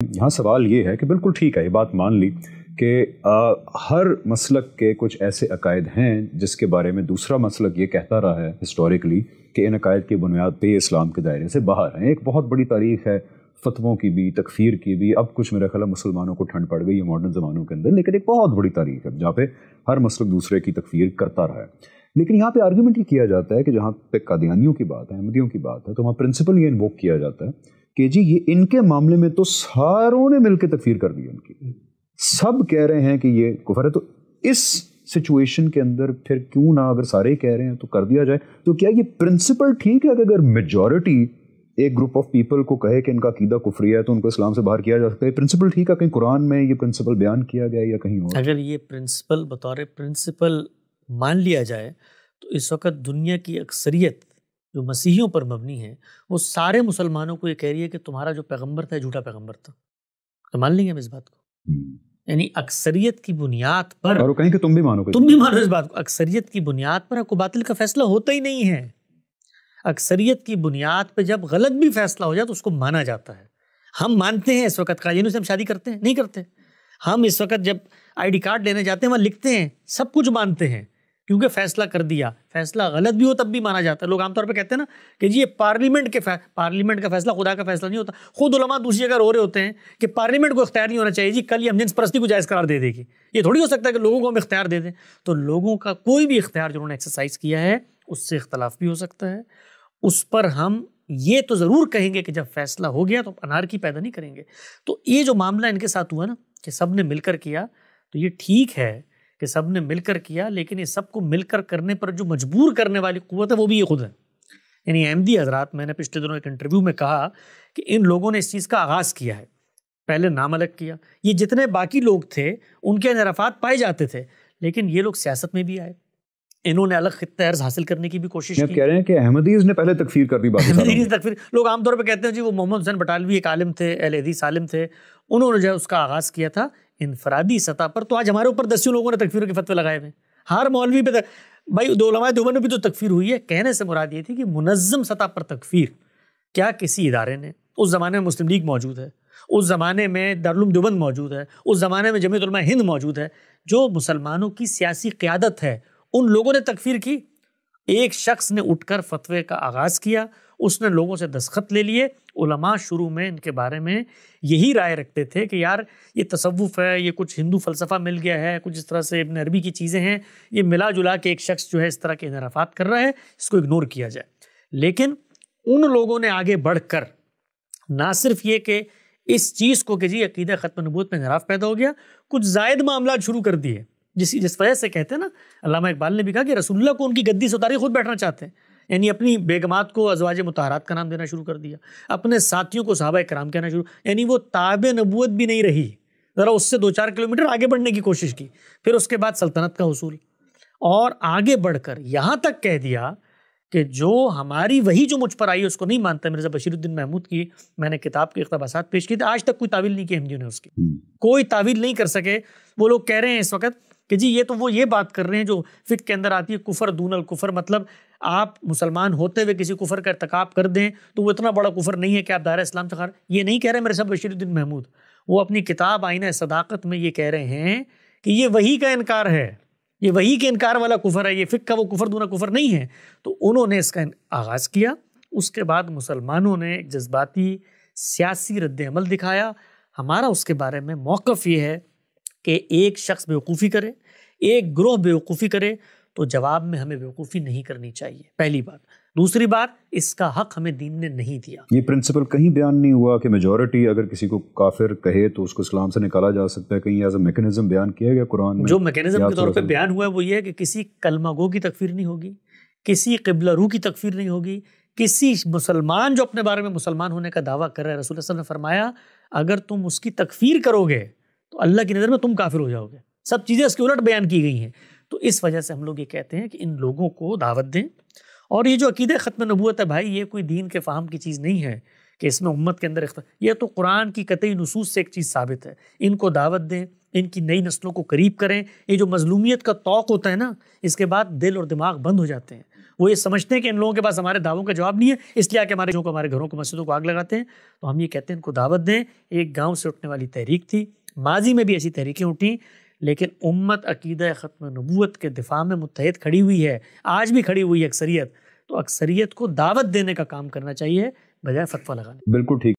यहाँ सवाल ये है कि बिल्कुल ठीक है, ये बात मान ली कि हर मसलक के कुछ ऐसे अकायद हैं जिसके बारे में दूसरा मसलक ये कहता रहा है हिस्टोरिकली कि इन अकायद की बुनियाद पे इस्लाम के दायरे से बाहर हैं। एक बहुत बड़ी तारीख है फतवों की भी, तकफीर की भी। अब कुछ मेरा ख्याल मुसलमानों को ठंड पड़ गई है मॉडर्न ज़मानों के अंदर, लेकिन एक बहुत बड़ी तारीख है जहाँ पे हर मसलक दूसरे की तकफीर करता रहा है। लेकिन यहाँ पे आर्ग्यूमेंट ये किया जाता है कि जहाँ पे कादियानियों की बात है, अहमदियों की बात है, तो वहाँ प्रिंसिपल ये इन्वोक किया जाता है कि जी ये इनके मामले में तो सारों ने मिलकर तकफीर कर दी उनकी, सब कह रहे हैं कि ये कुफर है। तो इस सिचुएशन के अंदर फिर क्यों ना, अगर सारे कह रहे हैं तो कर दिया जाए। तो क्या ये प्रिंसिपल ठीक है कि अगर मेजॉरिटी एक ग्रुप ऑफ पीपल को कहे कि इनका अकीदा कुफरी है तो उनको इस्लाम से बाहर किया जा सकता है? प्रिंसिपल ठीक है? कहीं कुरान में ये प्रिंसिपल बयान किया गया या कहीं और? अगर ये प्रिंसिपल बतौर प्रिंसिपल मान लिया जाए तो इस वक्त दुनिया की अक्सरियत जो मसीहियों पर मबनी है वो सारे मुसलमानों को ये कह रही है कि तुम्हारा जो पैगंबर था झूठा पैगंबर था। तो मान लेंगे हम इस बात को, यानी अक्सरियत की बुनियाद पर, और कहीं कि तुम भी मानो इस बात को, अक्सरियत की बुनियाद पर आपको बातिल का फैसला होता ही नहीं है। अक्सरियत की बुनियाद पर जब गलत भी फैसला हो जाए तो उसको माना जाता है। हम मानते हैं इस वक्त कादियानियों से हम शादी करते हैं? नहीं करते। हम इस वक्त जब आईडी कार्ड लेने जाते हैं वहाँ लिखते हैं, सब कुछ मानते हैं क्योंकि फैसला कर दिया। फैसला गलत भी हो तब भी माना जाता है। लोग आमतौर पे कहते हैं ना कि जी ये पार्लियामेंट का फैसला खुदा का फैसला नहीं होता। खुद उलमा दूसरी जगह रो रहे होते हैं कि पार्लियामेंट को इख्तियार नहीं होना चाहिए जी, कल ये हम जिन्स परस्ती को जायज़ करार दे देगी। ये थोड़ी हो सकता है कि लोगों को हम इख्तियार दे दें। तो लोगों का कोई भी इख्तियार जो उन्होंने एक्सरसाइज किया है उससे इख्तलाफ भी हो सकता है। उस पर हम ये तो ज़रूर कहेंगे कि जब फैसला हो गया तो अनारकी पैदा नहीं करेंगे। तो ये जो मामला इनके साथ हुआ ना कि सब ने मिलकर किया, तो ये ठीक है कि सब ने मिलकर किया, लेकिन ये सबको मिलकर करने पर जो मजबूर करने वाली कुव्वत है वो भी ये खुद है। यानी अहमदी हजरात, मैंने पिछले दिनों एक इंटरव्यू में कहा कि इन लोगों ने इस चीज़ का आगाज़ किया है, पहले नाम अलग किया। ये जितने बाकी लोग थे उनके इनराफात पाए जाते थे, लेकिन ये लोग सियासत में भी आए, इन्होंने अलग खित्ता अर्ज हासिल करने की भी कोशिश की। कह रहे हैं कि अहमदीज़ ने पहले तकफीर कर दी। तकफीर लोग आमतौर पर कहते हैं जी वो मोहम्मद हुसैन बटालवी एक आलिम थे, अहले हदीस आलिम थे, उन्होंने जो है उसका आगाज़ किया था इनफरादी सतह पर। तो आज हमारे ऊपर दसियों लोगों ने तकफीर के फतवे लगाए हुए। हर मौलवी पे भाई दो उलमाए देवबंद में भी तो तकफीर हुई है। कहने से मुराद ये थी कि मुनज़्ज़म सतह पर तकफीर क्या किसी इदारे ने, उस ज़माने में मुस्लिम लीग मौजूद है, उस ज़माने में दारुल उलूम देवबंद मौजूद है, उस ज़माने में जमीयत उलमा हिंद मौजूद है, जो मुसलमानों की सियासी क़यादत है, उन लोगों ने तकफीर की। एक शख्स ने उठकर फतवे का आगाज़ किया, उसने लोगों से दस्तखत ले लिए। उलमा शुरू में इनके बारे में यही राय रखते थे कि यार ये तसव्वुफ़ है, ये कुछ हिंदू फ़लसफ़ा मिल गया है, कुछ इस तरह से इब्न अरबी की चीज़ें हैं, ये मिला जुला के एक शख्स जो है इस तरह के इनराफात कर रहा है, इसको इग्नोर किया जाए। लेकिन उन लोगों ने आगे बढ़कर ना सिर्फ ये कि इस चीज़ को कि जी अक़ीदा ख़त्म नबूवत में इनराफ पैदा हो गया, कुछ ज़ायद मामला शुरू कर दिए, जिस वजह से कहते हैं ना, अल्लामा इकबाल ने भी कहा कि रसूलुल्लाह को उनकी गद्दी से उतारे खुद बैठना चाहते हैं। यानी अपनी बेगमात को अज़वाज मुतहरात का नाम देना शुरू कर दिया, अपने साथियों को सहाबा किराम कहना शुरू, यानी वो ताबे नबूवत भी नहीं रही, ज़रा उससे 2-4 किलोमीटर आगे बढ़ने की कोशिश की। फिर उसके बाद सल्तनत का हुसूल, और आगे बढ़कर यहाँ तक कह दिया कि जो हमारी वही जो मुझ पर आई उसको नहीं मानता। मिर्ज़ा बशीरुद्दीन महमूद की मैंने किताब के इक़्तिबासात पेश किए थे, आज तक कोई तावील नहीं की अहमदियों ने, उसकी कोई तावील नहीं कर सके। वो लोग कह रहे हैं इस वक्त कि जी ये तो वो ये बात कर रहे हैं जो फ़िक़्ह के अंदर आती है, कुफ़र दूनल कुफ़र, मतलब आप मुसलमान होते हुए किसी कुफ़र का इर्तिकाब कर दें तो वो इतना बड़ा कुफ़र नहीं है कि आप दायरा इस्लाम से खारिज। ये नहीं कह रहे मेरे साहब बशीरुद्दीन महमूद, वो अपनी किताब आईना सदाकत में ये कह रहे हैं कि ये वही का इनकार है, ये वही के इनकार वाला कुफ़र है, ये फ़िक़्ह का वो कुफ़र दूना कुफ़र नहीं है। तो उन्होंने इसका आगाज़ किया। उसके बाद मुसलमानों ने एक जज्बाती सियासी रद्द अमल दिखाया। हमारा उसके बारे में मौक़िफ़ ये है कि एक शख्स बेवकूफ़ी करे, एक ग्रोह बेवकूफ़ी करे, तो जवाब में हमें बेवकूफ़ी नहीं करनी चाहिए, पहली बात। दूसरी बात, इसका हक हमें दीन ने नहीं दिया। ये प्रिंसिपल कहीं बयान नहीं हुआ कि मेजॉरिटी अगर किसी को काफिर कहे तो उसको इस्लाम से निकाला जा सकता है, कहीं एज अ मैकेनिज्म बयान किया गया कुरान में? जो मैकेनिज्म के तौर पे बयान हुआ है वो ये है कि किसी कलमागो की तकफीर नहीं होगी, किसी क़िबला-रू की तकफीर नहीं होगी, किसी मुसलमान जो अपने बारे में मुसलमान होने का दावा कर रहा है, रसूल सल्लल्लाहु अलैहि वसल्लम ने फरमाया अगर तुम उसकी तकफीर करोगे तो अल्लाह की नज़र में तुम काफिर हो जाओगे। सब चीज़ें इसके उलट बयान की गई हैं। तो इस वजह से हम लोग ये कहते हैं कि इन लोगों को दावत दें। और ये जो अकीदा ख़त्म नबूवत है भाई, ये कोई दीन के फ़ाहम की चीज़ नहीं है कि इसमें उम्मत के अंदर ये तो कुरान की कतई नुसूस से एक चीज़ साबित है। इनको दावत दें, इनकी नई नस्लों को करीब करें। ये जो मजलूमियत का तौक़ होता है ना, इसके बाद दिल और दिमाग बंद हो जाते हैं। वो ये समझते हैं कि इन लोगों के पास हमारे दावों का जवाब नहीं है, इसलिए आके हमारे घरों को, मस्जिदों को आग लगाते हैं। तो हम ये कहते हैं इनको दावत दें। एक गाँव से उठने वाली तहरीक थी, माजी में भी ऐसी तहरीकें उठी, लेकिन उम्मत अकीदा ख़त्म नबूवत के दिफा में मुत्तहिद खड़ी हुई है, आज भी खड़ी हुई है अक्सरियत। तो अक्सरियत को दावत देने का काम करना चाहिए बजाय फतवा लगाने। बिल्कुल ठीक।